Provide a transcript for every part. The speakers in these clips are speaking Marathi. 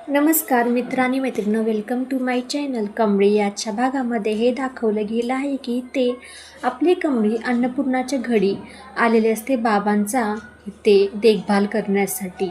नमस्कार मित्रांनी मैत्रिणी, welcome to my channel. Kamali याच्या भागामध्ये हे दाखवलं गेलं आहे की ते आपली कमळी अन्नपूर्णाच्या घरी आलेले असते बाबांचा ते देखभाल करण्यासाठी.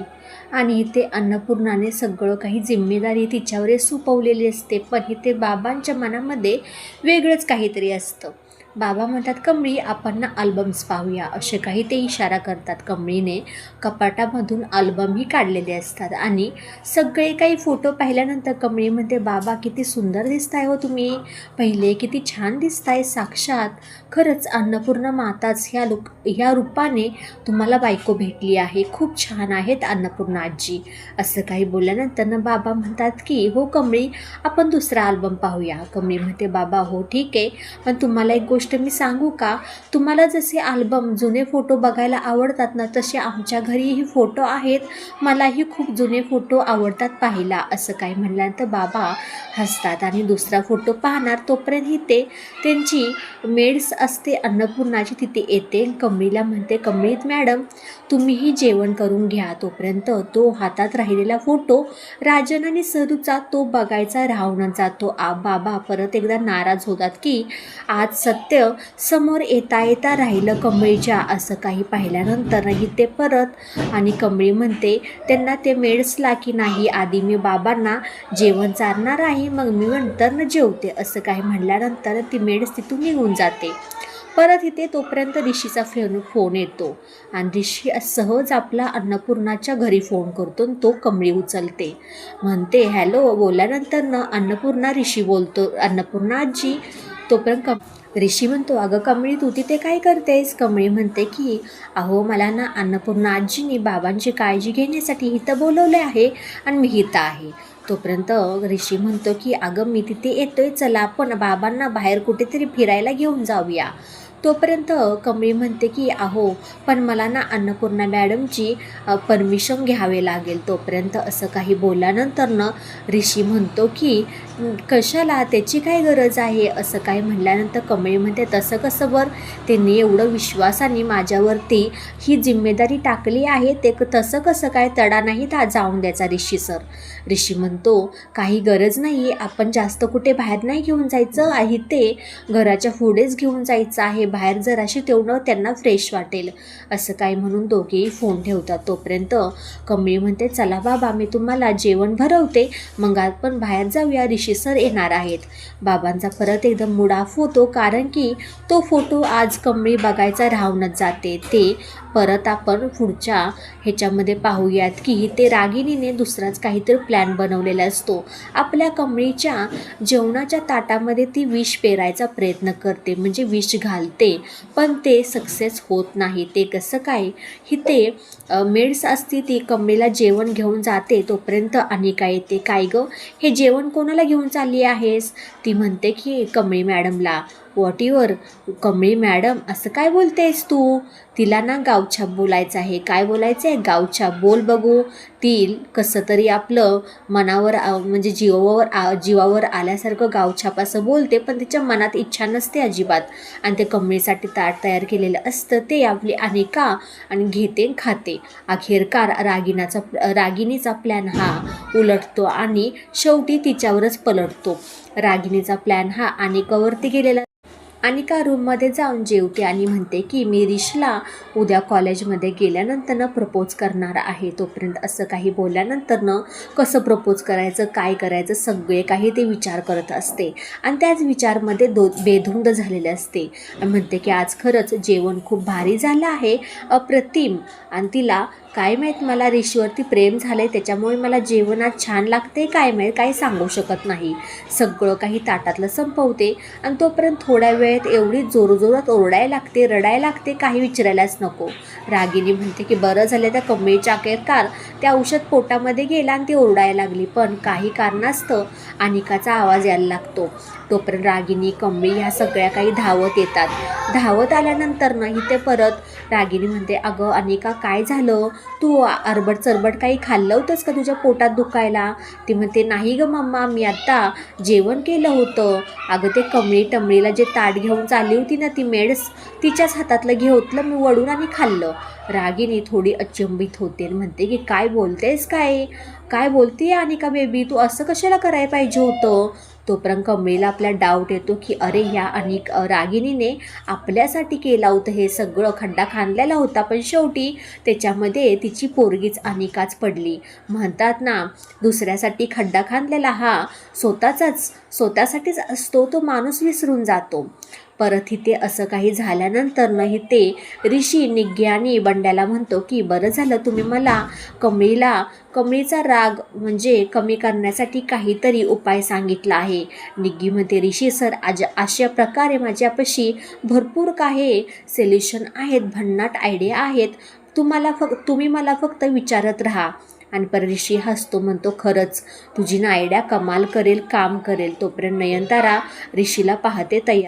आणि इथे अन्नपूर्णाने सगळं काही जिम्मेदारी तिच्यावर सोपवलेली असते, पण इथे बाबांच्या मनामध्ये वेगळंच काहीतरी असतं. बाबा म्हणतात, कमळी आपण ना अल्बम्स पाहूया, असे काही ते इशारा करतात. कमळीने कपाटामधून अल्बमही काढलेले असतात आणि सगळे काही फोटो पाहिल्यानंतर कमळी म्हणते, बाबा किती सुंदर दिसताय हो तुम्ही, पहिले किती छान दिसताय, साक्षात खरंच अन्नपूर्णा माताच ह्या रूपाने तुम्हाला बायको भेटली आहे, खूप छान आहेत अन्नपूर्णा आजी. असं काही बोलल्यानंतर ना बाबा म्हणतात की हो कमळी, आपण दुसरा अल्बम पाहूया. कमळी म्हणते, बाबा हो ठीक आहे, पण तुम्हाला एक गोष्ट मी सांगू का, तुम्हाला जसे अल्बम जुने फोटो बघायला आवडतात ना, तसे आमच्या घरीही फोटो आहेत, मलाही खूप जुने फोटो आवडतात पाहायला. असं काही म्हणल्यानंतर बाबा हसतात आणि दुसरा फोटो पाहणार तोपर्यंत ते त्यांची मेड्स असते अन्नपूर्णाची तिथे येते. कमळीला म्हणते, कमळीत मॅडम तुम्हीही जेवण करून घ्या. तोपर्यंत तो हातात राहिलेला फोटो राजन आणि सरूचा तो बघायचा राहून जातो. बाबा परत एकदा नाराज होतात की आज सत्य समोर येता येता राहिलं कमळीच्या. असं काही पाहिल्यानंतरही ते परत आणि कमळी म्हणते त्यांना ते मेड्सला की नाही, आधी मी बाबांना जेवण चारणार आहे, मग मी नंतर जेवते. असं काही म्हणल्यानंतर ती मेड्स तिथून निघून जाते. परत इथे तोपर्यंत ऋषीचा फोन येतो आणि ऋषी सहज आपला अन्नपूर्णाच्या घरी फोन करतो. तो कमळी उचलते, म्हणते हॅलो. बोलल्यानंतर अन्नपूर्णा ऋषी बोलतो, अन्नपूर्णा आजी. तोपर्यंत ऋषी म्हणतो, अगं कमळी तू तिथे काय करतेस? कमळी म्हणते की अहो मला ना अन्नपूर्णा आजीने बाबांची काळजी घेण्यासाठी इथं बोलवले आहे आणि मी इथं आहे. तोपर्यंत ऋषी म्हणतो की अगं मी तिथे येतोय, चला आपण बाबांना बाहेर कुठेतरी फिरायला घेऊन जाऊया. तोपर्यंत कमळी म्हणते की अहो पण मला ना अन्नपूर्णा मॅडमची परमिशन घ्यावे लागेल. तोपर्यंत असं काही बोलल्यानंतर ऋषी म्हणतो की कशाला, त्याची काय गरज आहे. असं काही म्हणल्यानंतर कमळी म्हणते, तसं कसं बरं, त्यांनी एवढं विश्वासाने माझ्यावरती ही जिम्मेदारी टाकली आहे, ते तसं कसं काय, तडा नाही जाऊन द्यायचा ऋषी सर. ऋषी म्हणतो काही गरज नाही, आपण जास्त कुठे बाहेर नाही घेऊन जायचं आहे, ते घराच्या पुढेच घेऊन जायचं आहे, बाहेर जराशी तेवढं त्यांना फ्रेश वाटेल. असं काही म्हणून दोघेही फोन ठेवतात. तोपर्यंत कमळी म्हणते, चला बाबा मी तुम्हाला जेवण भरवते, मग आपण बाहेर जाऊया, ऋषी सर येणार आहेत. बाबांचा परत एकदम मूड ऑफ होतो, कारण की तो फोटो आज कमळी बघायचा राहूनच जाते. ते परत आपण पुढच्या ह्याच्यामध्ये पाहूयात की ते रागिणीने दुसराच काहीतरी प्लॅन बनवलेला असतो. आपल्या कमळीच्या जेवणाच्या ताटामध्ये ती विष पेरायचा प्रयत्न करते, म्हणजे विष घालते, पण ते सक्सेस होत नाही. ते कसं काय, ही ते मेड्स असते ती कमळीला जेवण घेऊन जाते. तोपर्यंत अनिका येते, काय गं हे जेवण कोणाला घेऊन चालली आहेस? ती म्हणते की कमळी मॅडमला. व्हॉट युअर कमळी मॅडम, असं काय बोलतेस तू? तिला ना गावछाप बोलायचं आहे. काय बोलायचं आहे? गावछाप बोल बघू. ती कसं तरी आपलं मनावर म्हणजे जीवावर आल्यासारखं गावछाप असं बोलते, पण तिच्या मनात इच्छा नसते अजिबात. आणि ते कमळीसाठी ताट तयार केलेलं असतं ते आपली अनिका आणि घेते खाते. अखेरकार रागिणीचा प्लॅन हा उलटतो आणि शेवटी तिच्यावरच पलटतो. रागिणीचा प्लॅन हा अनिकावरती गेलेला. अनिका रूममध्ये जाऊन जेवते आणि म्हणते की मी ऋषीला उद्या कॉलेजमध्ये गेल्यानंतर प्रपोज करणार आहे. तोपर्यंत असं काही बोलल्यानंतर कसं प्रपोज करायचं, काय करायचं, सगळे काही ते विचार करत असते आणि त्याच विचारमध्ये बेधुंद झालेले असते. आणि म्हणते की आज खरंच जेवण खूप भारी झालं आहे, अप्रतिम. आणि तिला काय माहीत मला ऋषीवरती प्रेम झालं आहे, त्याच्यामुळे मला जेवणात छान लागते, काय माहीत, काही सांगू शकत नाही. सगळं काही ताटातलं संपवते आणि तोपर्यंत थोड्या वेळेत एवढी जोरजोरात ओरडायला लागते, रडायला लागते, काही विचारायलाच नको. रागिणी म्हणते की बरं झालं त्या कमळीच्या अखेरकार त्या औषध पोटामध्ये गेला आणि ती ओरडायला लागली, पण काही कारणास्तव अनिकाचा आवाज यायला लागतो. तोपर्यंत रागिणी, कमळी ह्या सगळ्या काही धावत येतात. धावत आल्यानंतर इथे परत रागिणी म्हणते, अगं अनिका काय झालं, तू अरबट चरबट काही खाल्लं होतंस का तुझ्या पोटात दुखायला? ती म्हणते, नाही गं मम्मा, मी आत्ता जेवण केलं होतं. अगं ते कमळीला जे ताट घेऊन चालली होती ना ती मेड्स, तिच्याच हातातलं घेतलं मी वडून आणि खाल्लं. रागिणी थोडी अचंबित होते आणि म्हणते की काय बोलतेस काय, काय बोलतीये अनिका बेबी, तू असं कशाला करायला पाहिजे होतं. तोपर्यंत कमळीला आपला डाऊट येतो की अरे ह्या रागिणीने आपल्यासाठी केला होतं हे सगळं, खड्डा खांदलेला होता पण शेवटी त्याच्यामध्ये तिची पोरगीच अनिकाच पडली. म्हणतात ना, दुसऱ्यासाठी खड्डा खांदलेला हा स्वतःसाठीच असतो, तो माणूस विसरून जातो. परत इथे असं काही झाल्यानंतर न इथे ऋषी निग्गे आणि बंड्याला म्हणतो की बरं झालं तुम्ही मला कमळीचा राग म्हणजे कमी करण्यासाठी काहीतरी उपाय सांगितला आहे. निग्गी म्हणते ऋषी सर, अशा प्रकारे माझ्यापाशी भरपूर काही सोल्युशन आहेत, भन्नाट आयडिया आहेत, तुम्ही मला फक्त विचारत राहा. आणि पर ऋषी हसतो, म्हणतो खरंच तुझी ना आयडिया कमाल करेल, काम करेल. तोपर्यंत नयनतारा ऋषीला पाहते तयार.